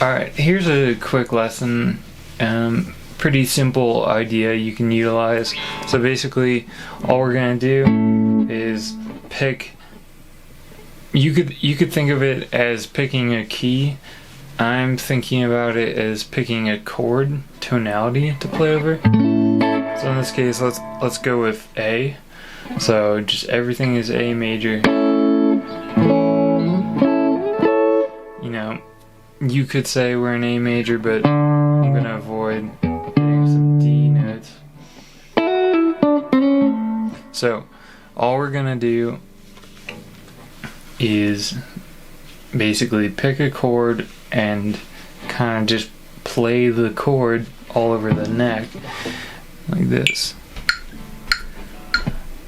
Alright, here's a quick lesson. Pretty simple idea you can utilize. So basically, all we're gonna do is pick. You could think of it as picking a key. I'm thinking about it as picking a chord tonality to play over. So in this case, let's go with A. So just everything is A major. You know, you could say we're in A major, but I'm gonna avoid hitting some D notes. So all we're gonna do is basically pick a chord and kind of just play the chord all over the neck like this.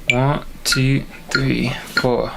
1, 2, 3, 4.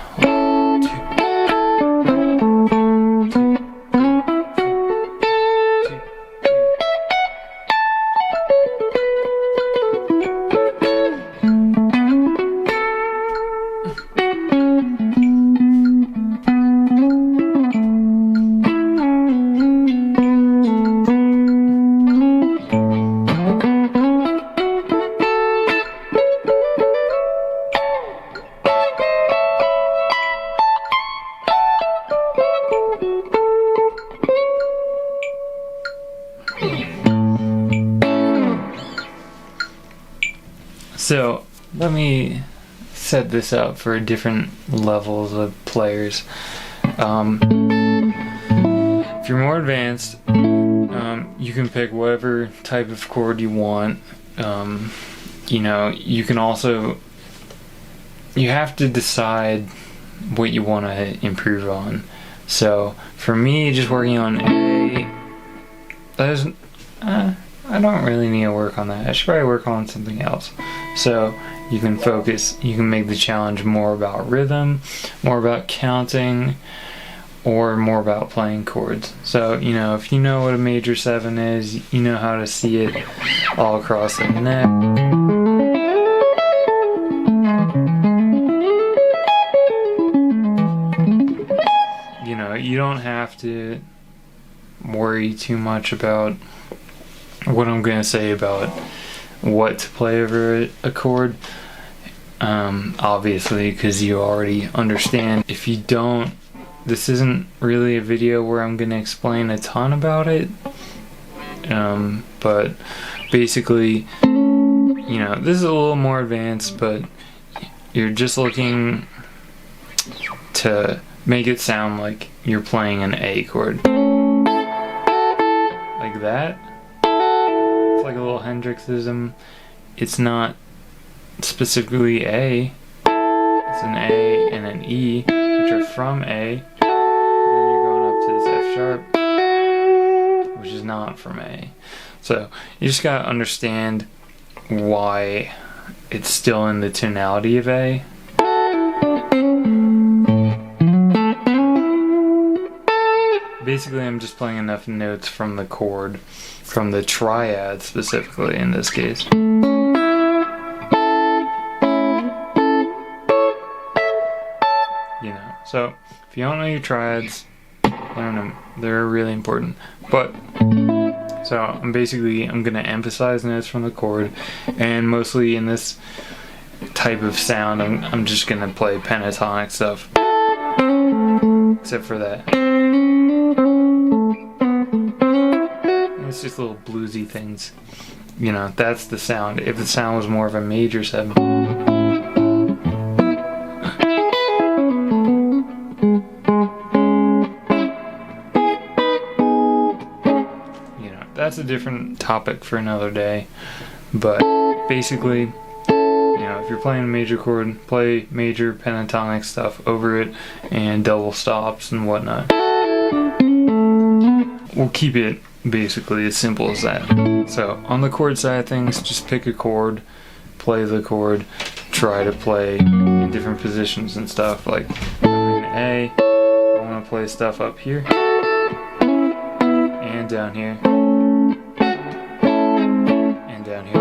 So let me set this up for different levels of players. If you're more advanced, you can pick whatever type of chord you want. You know, you can also, you have to decide what you want to improve on. So for me, just working on A, I don't really need to work on that. I should probably work on something else. So you can focus, you can make the challenge more about rhythm, more about counting, or more about playing chords. So, you know, if you know what a major 7 is, you know how to see it all across the neck. You know, you don't have to worry too much about what I'm going to say about what to play over a chord, obviously, because you already understand. If you don't, this isn't really a video where I'm going to explain a ton about it, but basically, you know, this is a little more advanced, but you're just looking to make it sound like you're playing an A chord. Like that. It's like a little Hendrixism. It's not specifically A. It's an A and an E, which are from A. And then you're going up to this F sharp, which is not from A. So you just gotta understand why it's still in the tonality of A. Basically, I'm just playing enough notes from the chord, from the triad specifically in this case. You know, so if you don't know your triads, learn them. They're really important. But so I'm going to emphasize notes from the chord, and mostly in this type of sound, I'm just going to play pentatonic stuff, except for that. It's just little bluesy things. You know, that's the sound. If the sound was more of a major 7. You know, that's a different topic for another day. But basically, you know, if you're playing a major chord, play major pentatonic stuff over it and double stops and whatnot. We'll keep it basically as simple as that. So on the chord side of things, just pick a chord, play the chord, try to play in different positions and stuff. Like in A, I want to play stuff up here and down here and down here.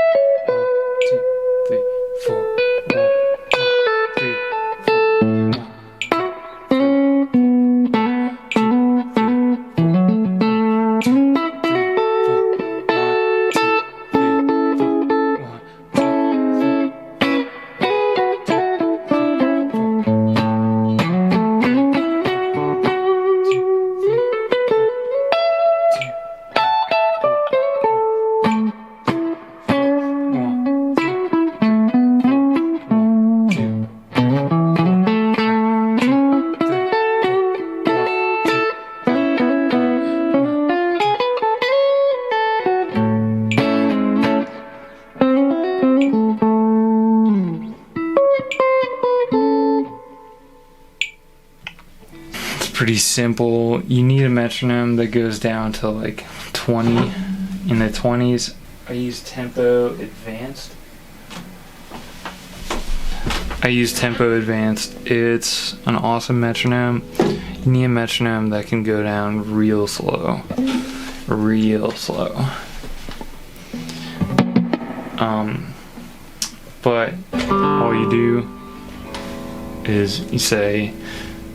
pretty simple. You need a metronome that goes down to like 20, in the 20s. I use tempo advanced. It's an awesome metronome. You need a metronome that can go down real slow. But all you do is you say,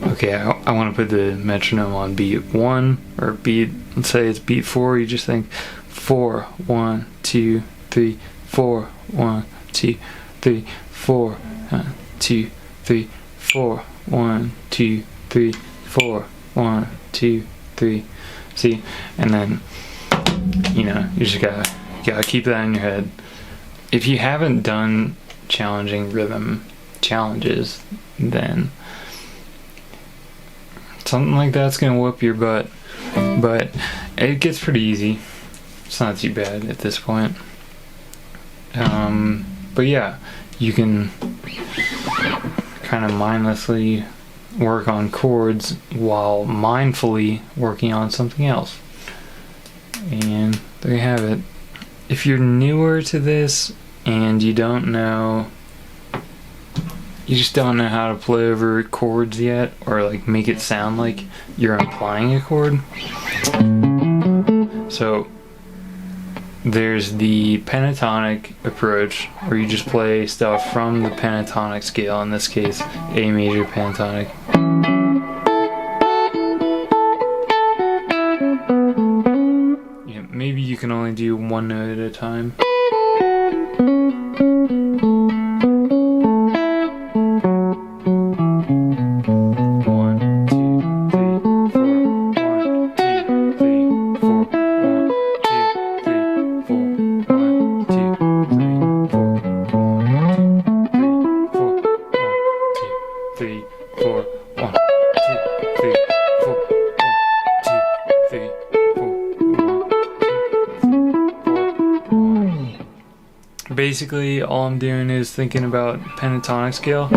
okay, I want to put the metronome on beat 1 or beat, let's say it's beat 4. You just think 4, 1, 2, 3, 4, 1, 2, 3, 4, 1, 2, 3, 4, 1, 2, 3, 4, 1, 2, 3. See, and then you just gotta keep that in your head. If you haven't done challenging rhythm challenges, then something like that's gonna whoop your butt. But it gets pretty easy. It's not too bad at this point. But yeah, you can kind of mindlessly work on chords while mindfully working on something else. And there you have it. If you're newer to this and you just don't know how to play over chords yet, or like make it sound like you're implying a chord, so there's the pentatonic approach, where you just play stuff from the pentatonic scale, in this case A major pentatonic. Yeah, maybe you can only do one note at a time. Basically, all I'm doing is thinking about pentatonic scale.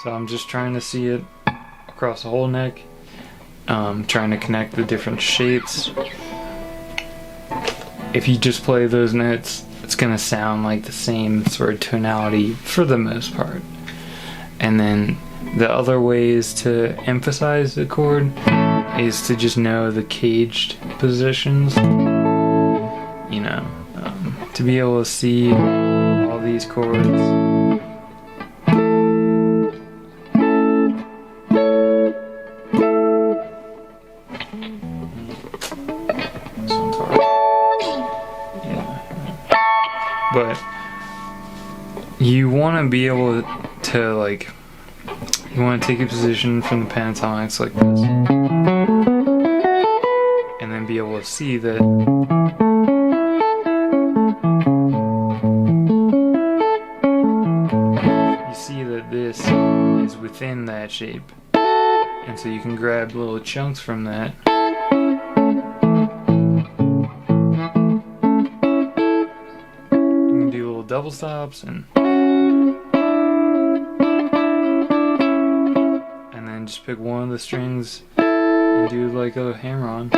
So I'm just trying to see it across the whole neck, trying to connect the different shapes. If you just play those notes, it's gonna sound like the same sort of tonality for the most part. And then the other ways to emphasize the chord is to just know the caged positions, to be able to see all these chords. But you want to be able to you want to take a position from the pentatonics like this, and then be able to see that this is within that shape, and so you can grab little chunks from that. Double stops and then just pick one of the strings and do like a hammer on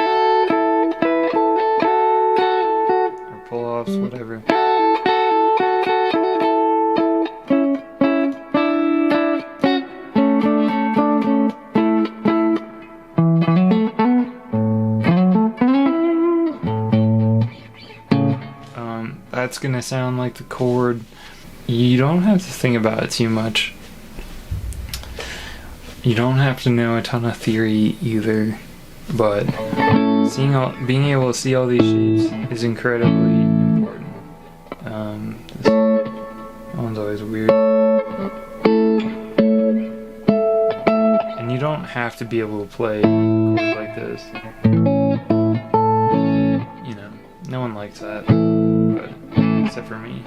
or pull offs, whatever. That's gonna sound like the chord. You don't have to think about it too much. You don't have to know a ton of theory either, but being able to see all these shapes is incredibly important. This one's always weird. And you don't have to be able to play chords like this. No one likes that, but except for me.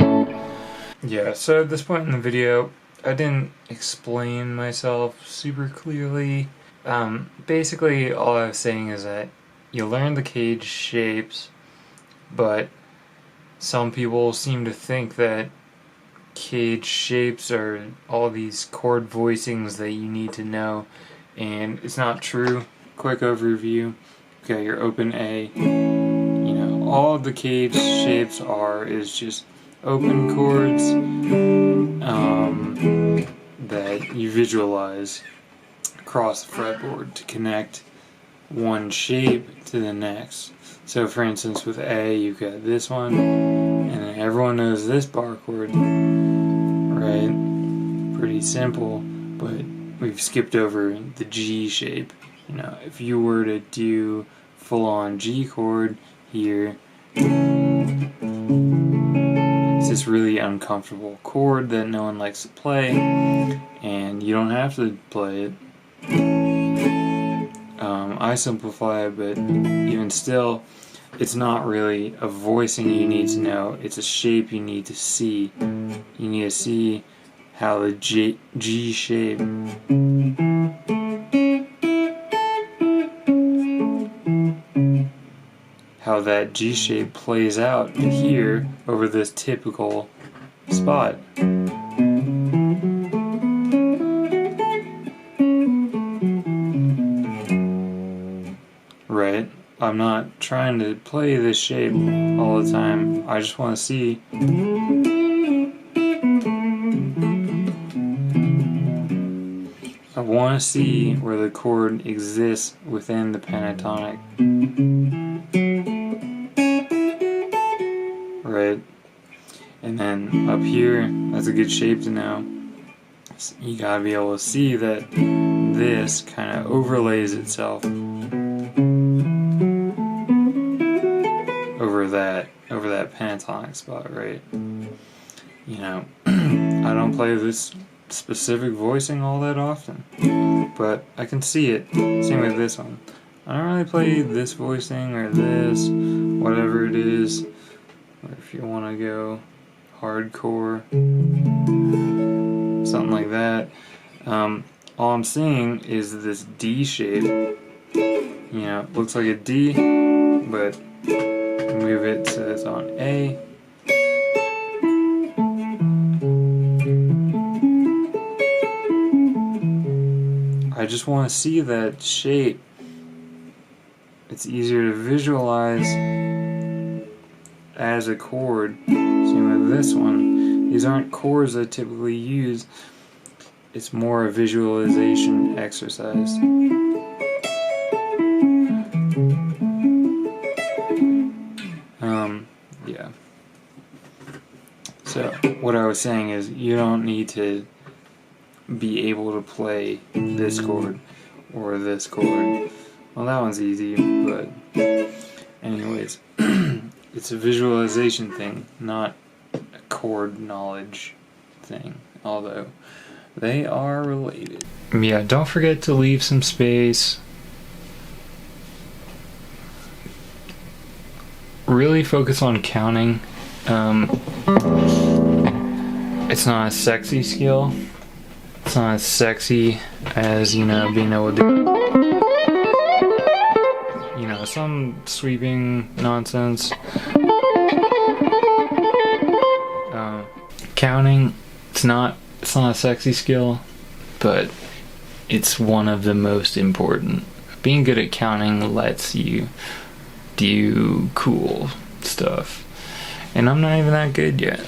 Yeah, so at this point in the video, I didn't explain myself super clearly. Basically, all I was saying is that you learn the cage shapes, but some people seem to think that cage shapes are all these chord voicings that you need to know, and it's not true. Quick overview. Okay, you're open A. You know, all the cage shapes is just open chords that you visualize across the fretboard to connect one shape to the next. So for instance, with A, you've got this one, and then everyone knows this bar chord, right? Pretty simple, but we've skipped over the G shape. You know, if you were to do full-on G chord here, it's this really uncomfortable chord that no one likes to play, and you don't have to play it. I simplify it, but even still, it's not really a voicing you need to know, it's a shape you need to see. You need to see how the G shape how that G shape plays out here over this typical spot. Right? I'm not trying to play this shape all the time. I just want to see where the chord exists within the pentatonic. Right? And then up here, that's a good shape to know. So you gotta be able to see that this kind of overlays itself over that pentatonic spot, right? You know, I don't play this specific voicing all that often, but I can see it. Same with this one. I don't really play this voicing or this, whatever it is, or if you want to go hardcore, something like that. All I'm seeing is this D shape. You know, it looks like a D, but move it so it's on A. I just want to see that shape. It's easier to visualize as a chord. Same with this one. These aren't chords I typically use. It's more a visualization exercise. Yeah. So, what I was saying is, you don't need to be able to play this chord or this chord. Well, that one's easy, but anyways, it's a visualization thing, not a chord knowledge thing, although they are related. Yeah, don't forget to leave some space. Really focus on counting. It's not a sexy skill. It's not as sexy as, you know, being able to do, you know, some sweeping nonsense. Counting, it's not a sexy skill, but it's one of the most important. Being good at counting lets you do cool stuff, and I'm not even that good yet.